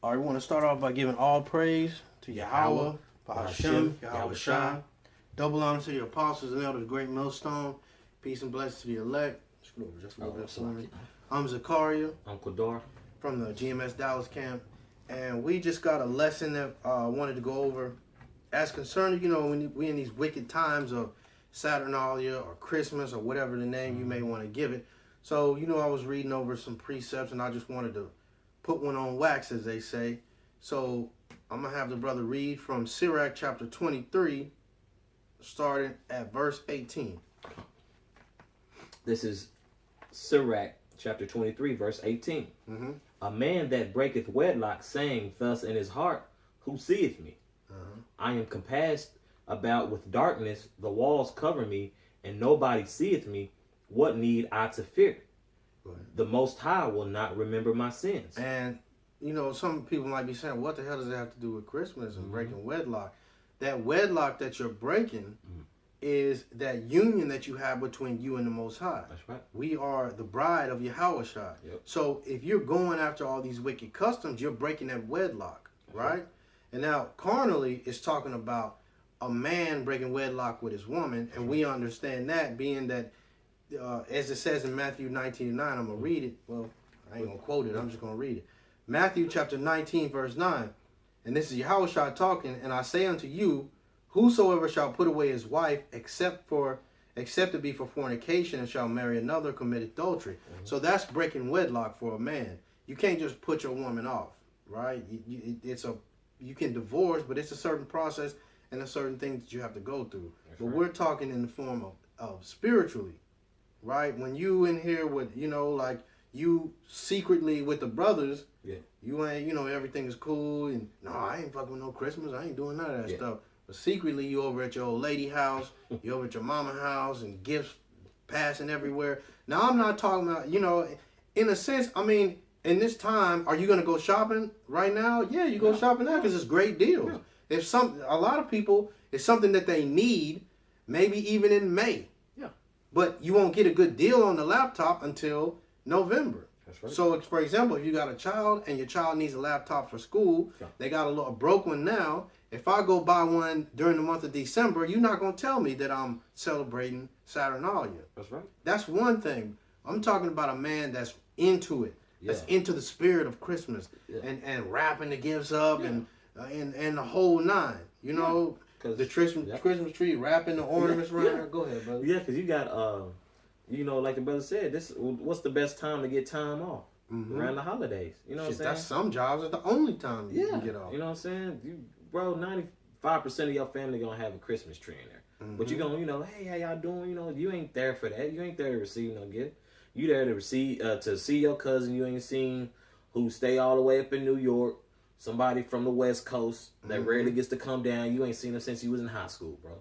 All right, we want to start off by giving all praise to Yahweh, Bahashem, Yahweh Shai. Double honor to the apostles and elders, great millstone. Peace and blessings to the elect. Just a little bit for me. I'm Zakaria. I'm Qadar. From the GMS Dallas camp. And we just got a lesson that I wanted to go over. As concerned, when we in these wicked times of Saturnalia or Christmas or whatever the name you may want to give it. So, I was reading over some precepts and I just wanted to put one on wax, as they say. So, I'm going to have the brother read from Sirach chapter 23, starting at verse 18. This is Sirach chapter 23, verse 18. Mm-hmm. A man that breaketh wedlock, saying thus in his heart, who seeth me? I am compassed about with darkness, the walls cover me, and nobody seeth me. What need I to fear? The Most High will not remember my sins. And, some people might be saying, what the hell does that have to do with Christmas and breaking wedlock? That wedlock that you're breaking is that union that you have between you and the Most High. That's right. We are the bride of Yahweh Shai. Yep. So if you're going after all these wicked customs, you're breaking that wedlock, right? And now, carnally, it's talking about a man breaking wedlock with his woman, and we understand that being that, as it says in Matthew 19:9, I'm going to read it. Well, I ain't going to quote it. I'm just going to read it. Matthew chapter 19, verse 9. And this is Yahweh Shai talking, and I say unto you, whosoever shall put away his wife, except to be for fornication, and shall marry another, commit adultery. So that's breaking wedlock for a man. You can't just put your woman off, right? You can divorce, but it's a certain process and a certain thing that you have to go through. That's but right. We're talking in the form of spiritually, right? When you in here with, like you secretly with the brothers, you ain't, everything is cool. And no, I ain't fucking with no Christmas. I ain't doing none of that stuff. But secretly, you over at your old lady house, you over at your mama house, and gifts passing everywhere. Now, I'm not talking about, in a sense, in this time, are you going to go shopping right now? Yeah, you go shopping now because it's great deals. Yeah. If a lot of people, it's something that they need, maybe even in May. Yeah. But you won't get a good deal on the laptop until November. That's right. So, for example, if you got a child and your child needs a laptop for school, they got a broke one now. If I go buy one during the month of December, you're not going to tell me that I'm celebrating Saturnalia. That's right. That's one thing. I'm talking about a man that's into it. That's into the spirit of Christmas and wrapping the gifts up and the whole nine. The Christmas tree, wrapping the ornaments around there. Go ahead, brother. Yeah, because you got, like the brother said, what's the best time to get time off? Around the holidays. You know what I'm saying? That's some jobs are the only time you can get off. You know what I'm saying? Bro, 95% of your family gonna have a Christmas tree in there. But you're gonna, hey, how y'all doing? You ain't there for that. You ain't there to receive no gift. You there to see your cousin you ain't seen, who stay all the way up in New York. Somebody from the West Coast that rarely gets to come down. You ain't seen him since you was in high school, bro.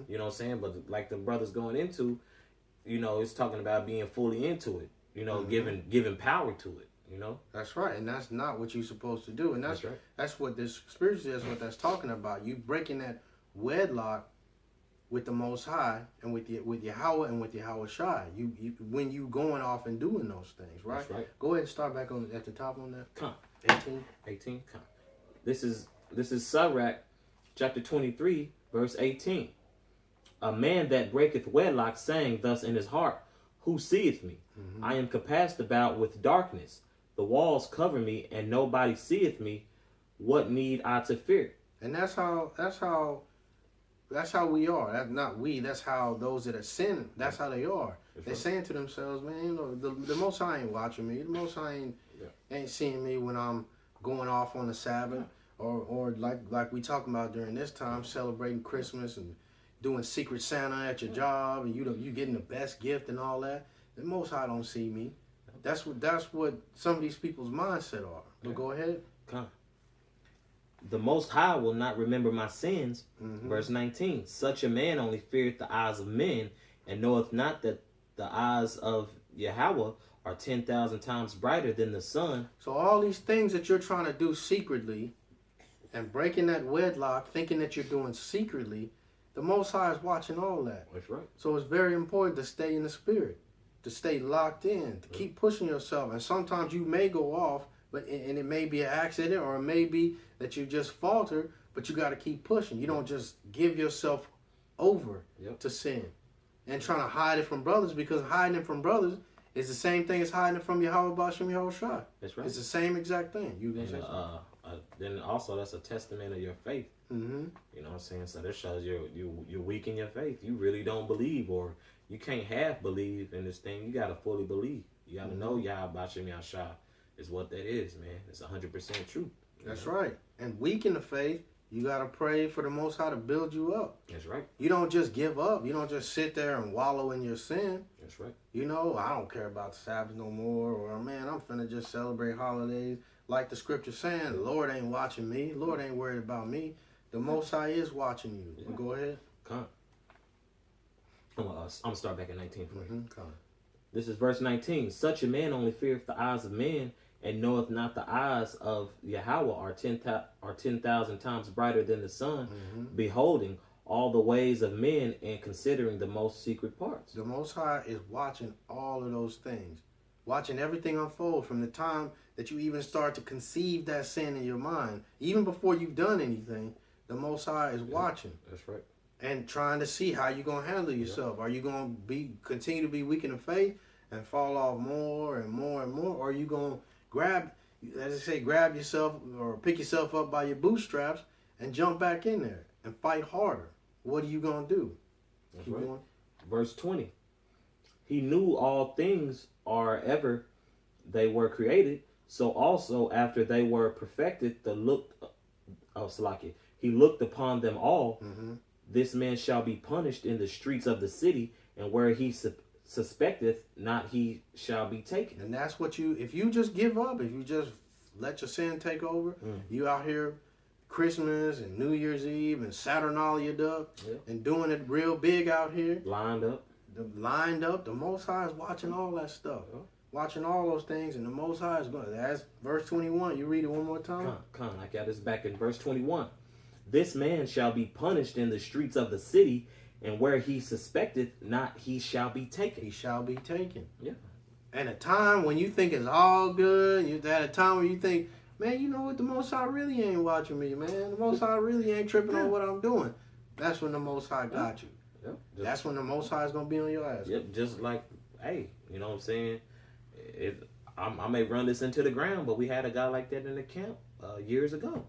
You know what I'm saying? But like the brothers going into, it's talking about being fully into it. Giving power to it. That's right, and that's not what you're supposed to do, and that's right. That's what this spiritually is. What that's talking about. You breaking that wedlock with the Most High and with Yahweh and with Yahweh Shai. You when you going off and doing those things, right? That's right. Go ahead and start back at the top on that. Come. 18. Come. This is Sirach chapter 23 verse 18. A man that breaketh wedlock, saying thus in his heart, who seeth me? I am compassed about with darkness. The walls cover me, and nobody seeth me. What need I to fear? And that's how we are. That's not we. That's how those that are sinning. That's how they are. They're saying to themselves, man, the Most High ain't watching me. The Most High ain't seeing me when I'm going off on the Sabbath, or like we talking about during this time, celebrating Christmas and doing Secret Santa at your job, and you getting the best gift and all that. The Most High don't see me. That's what some of these people's mindset are. But go ahead. Come. The Most High will not remember my sins. Verse 19. Such a man only feareth the eyes of men, and knoweth not that the eyes of Yahweh are 10,000 times brighter than the sun. So all these things that you're trying to do secretly, and breaking that wedlock, thinking that you're doing secretly, the Most High is watching all that. That's right. So it's very important to stay in the spirit, to stay locked in, to keep pushing yourself. And sometimes you may go off and it may be an accident, or it may be that you just falter, but you got to keep pushing. You don't just give yourself over to sin and trying to hide it from brothers, because hiding it from brothers is the same thing as hiding it from Yahweh Bashim Yahushua. That's right. It's the same exact thing. Then also that's a testament of your faith. Mm-hmm. You know what I'm saying? So that shows you're weak in your faith. You really don't believe, or you can't half believe in this thing. You gotta fully believe. You gotta know Yahweh Bashim Yahushua is what that is, man. It's 100% true. That's right. And weak in the faith, you got to pray for the Most High to build you up. That's right. You don't just give up. You don't just sit there and wallow in your sin. That's right. You know, I don't care about the Sabbath no more. Or, man, I'm finna just celebrate holidays. Like the scripture saying, the Lord ain't watching me. The Lord ain't worried about me. The Most High is watching you. Yeah. Go ahead. Come. I'm going to start back at 19 for you. Come. This is verse 19. Such a man only feareth the eyes of men, and knoweth not the eyes of Yahweh are 10,000 times brighter than the sun, beholding all the ways of men and considering the most secret parts. The Most High is watching all of those things, watching everything unfold from the time that you even start to conceive that sin in your mind, even before you've done anything. The Most High is watching. That's right. And trying to see how you're going to handle yourself. Are you going to continue to be weak in the faith and fall off more and more and more? Or are you going to grab yourself or pick yourself up by your bootstraps and jump back in there and fight harder? What are you going to do? That's right. Verse 20. He knew all things are ever they were created, so also after they were perfected, he looked upon them all. This man shall be punished in the streets of the city, and where he suspecteth not, he shall be taken. And that's what if you just give up, if you just let your sin take over, you out here Christmas and New Year's Eve and Saturnalia up and doing it real big out here. Lined up. The Most High is watching all that stuff. Watching all those things, and the Most High is going to, that's verse 21. You read it one more time? Come, I got this back in verse 21. This man shall be punished in the streets of the city, and where he suspecteth not, he shall be taken. He shall be taken. Yeah. And a time when you think it's all good, at a time when you think, man, you know what, the Most High really ain't watching me, man. The Most High really ain't tripping on what I'm doing. That's when the Most High got you. Yep. That's when the Most High is going to be on your ass. Yep, just like, hey, you know what I'm saying? I may run this into the ground, but we had a guy like that in the camp years ago.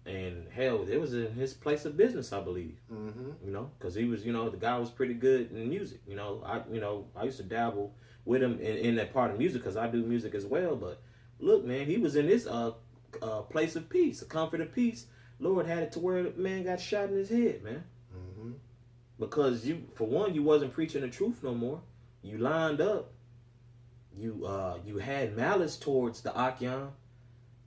And hell, it was in his place of business, I believe. You know, because he was, the guy was pretty good in music. I used to dabble with him in that part of music because I do music as well. But look, man, he was in this place of peace, a comfort of peace. Lord had it to where the man got shot in his head, man. Because for one, you wasn't preaching the truth no more. You lined up. You had malice towards the Akyam.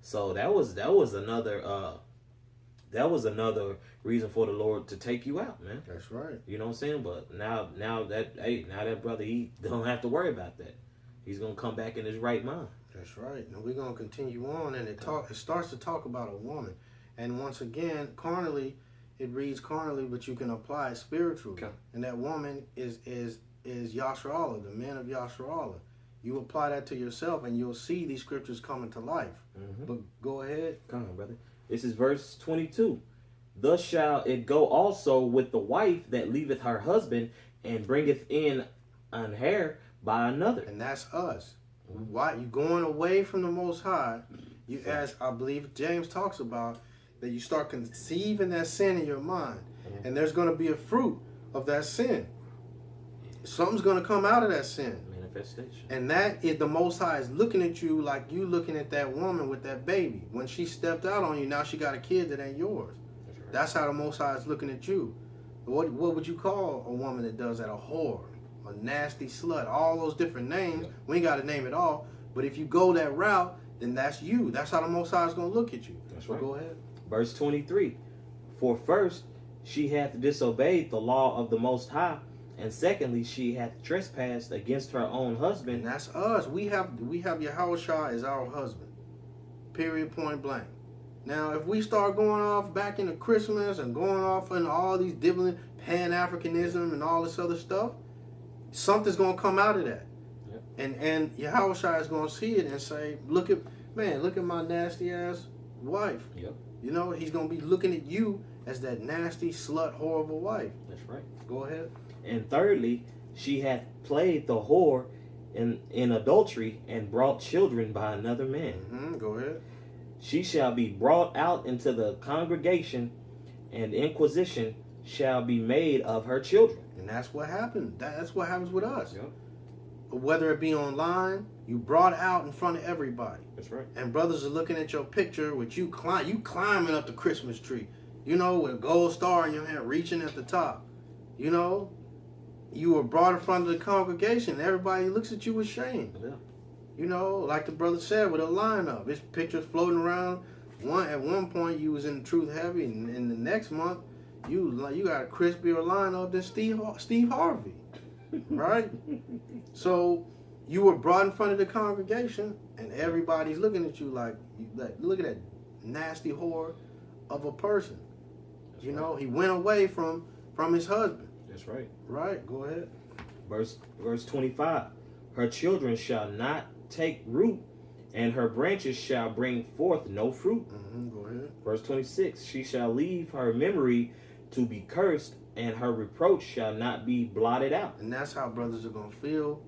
So that was another reason for the Lord to take you out, man. That's right. You know what I'm saying? But now that brother, he don't have to worry about that. He's gonna come back in his right mind. That's right. And we're gonna continue on, and it starts to talk about a woman. And once again, carnally, it reads carnally, but you can apply it spiritually. Okay. And that woman is Yasharallah, the man of Yasharallah. You apply that to yourself, and you'll see these scriptures coming to life. But go ahead. Come on, brother. This is verse 22. Thus shall it go also with the wife that leaveth her husband and bringeth in an heir by another. And that's us. Why you going away from the Most High? You, as I believe James talks about, that you start conceiving that sin in your mind, and there's going to be a fruit of that sin. Something's going to come out of that sin. Manifestation. And that is the Most High is looking at you like you looking at that woman with that baby. When she stepped out on you, now she got a kid that ain't yours. That's how the Most High is looking at you. What would you call a woman that does that? A whore, a nasty slut, all those different names. We ain't got to name it all. But if you go that route, then that's you. That's how the Most High is going to look at you. That's right. Go ahead. Verse 23. For first, she hath disobeyed the law of the Most High, and secondly, she hath trespassed against her own husband. And that's us. We have Yahushua as our husband. Period, point blank. Now, if we start going off back into Christmas and going off into all these different Pan-Africanism and all this other stuff, something's going to come out of that. Yep. And Yahushua is going to see it and say, look man, look at my nasty ass wife. Yep. You know, he's going to be looking at you as that nasty, slut, horrible wife. That's right. Go ahead. And thirdly, she hath played the whore in adultery and brought children by another man. Mm-hmm. Go ahead. She shall be brought out into the congregation, and inquisition shall be made of her children. And that's what happened. That's what happens with us. Yep. Whether it be online, you brought out in front of everybody. That's right. And brothers are looking at your picture with you climbing up the Christmas tree. You know, with a gold star in your hand, reaching at the top. You know, you were brought in front of the congregation. Everybody looks at you with shame. Yeah. You know, like the brother said, with a lineup. His picture's floating around. At one point, you was in Truth Heavy, and in the next month, you got a crispier lineup than Steve Harvey, right? So you were brought in front of the congregation, and everybody's looking at you like look at that nasty whore of a person. That's right. Know, he went away from his husband. That's right. Right. Go ahead. Verse 25. Her children shall not take root, and her branches shall bring forth no fruit. Mm-hmm. Go ahead. Verse 26. She shall leave her memory to be cursed, and her reproach shall not be blotted out. And that's how brothers are going to feel.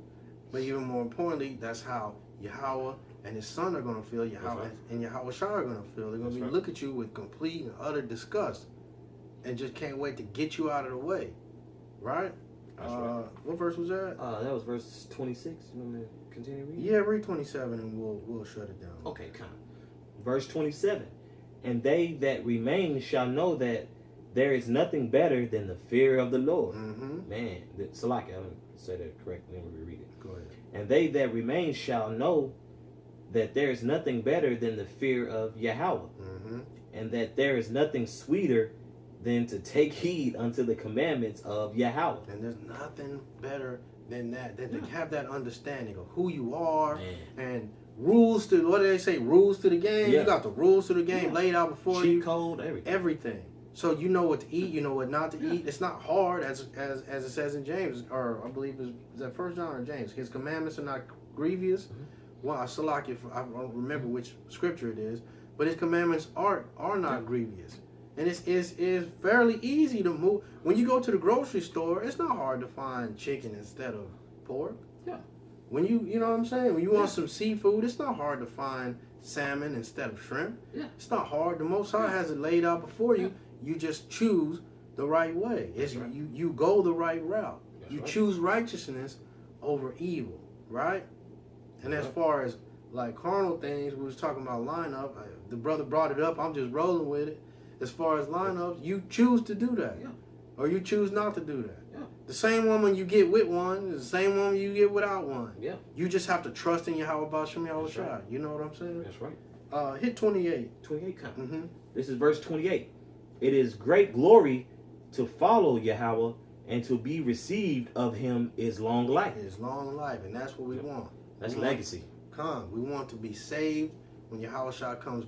But even more importantly, that's how Yahweh and his son are going to feel. Yahweh and Yahweh Shah are going to feel. They're going to look at you with complete and utter disgust, and just can't wait to get you out of the way. Right? That's right. What verse was that? That was verse 26. You want me to continue reading? Yeah, read 27 and we'll shut it down. Okay, come. Verse 27. And they that remain shall know that there is nothing better than the fear of the Lord. Mm-hmm. Man, Sirach, I didn't say that correctly. Let me reread it. Go ahead. And they that remain shall know that there is nothing better than the fear of Yahweh. Mm-hmm. And that there is nothing sweeter than to take heed unto the commandments of Yahweh. And there's nothing better than that, than to have that understanding of who you are. Man. And rules to, what do they say, rules to the game? Yeah. You got the rules to the game laid out before you. Cheat code, everything. Everything. So you know what to eat, you know what not to eat. It's not hard, as it says in James, or I believe is that 1 John or James. His commandments are not grievous. Mm-hmm. Well, I don't remember which scripture it is, but his commandments are not grievous. And it's fairly easy to move. When you go to the grocery store, it's not hard to find chicken instead of pork. Yeah. When you know what I'm saying? When you want some seafood, it's not hard to find salmon instead of shrimp. Yeah. It's not hard. The Most High has it laid out before you. You just choose the right way. It's right. you go the right route. That's you right. choose righteousness over evil, right? And as far as like carnal things, we was talking about lineup. The brother brought it up. I'm just rolling with it. As far as lineups, you choose to do that, or you choose not to do that. Yeah. The same woman you get with one is the same woman you get without one. Yeah. You just have to trust in Yahweh Bashem Yahweh That's Shai. right. You know what I'm saying? That's right. Hit 28. 28 come. Mm-hmm. This is verse 28. It is great glory to follow Yahweh, and to be received of him is long life. It is long life, and that's what we want. That's we legacy. We want to be saved when Yahweh Shai comes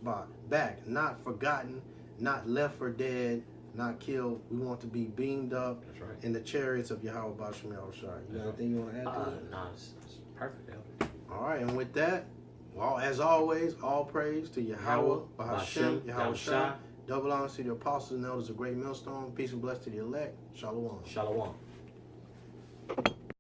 back, not forgotten, not left for dead, not killed. We want to be beamed up in the chariots of Yahweh Bashem Yahweh Shai. You got anything you want to add to that? No, it's perfect, Elder. All right, and with that, well, as always, all praise to Yahweh, Bahashem, Yahweh Shai. Double honors to the apostles and elders of Great Millstone. Peace and blessings to the elect. Shalom. Shalom.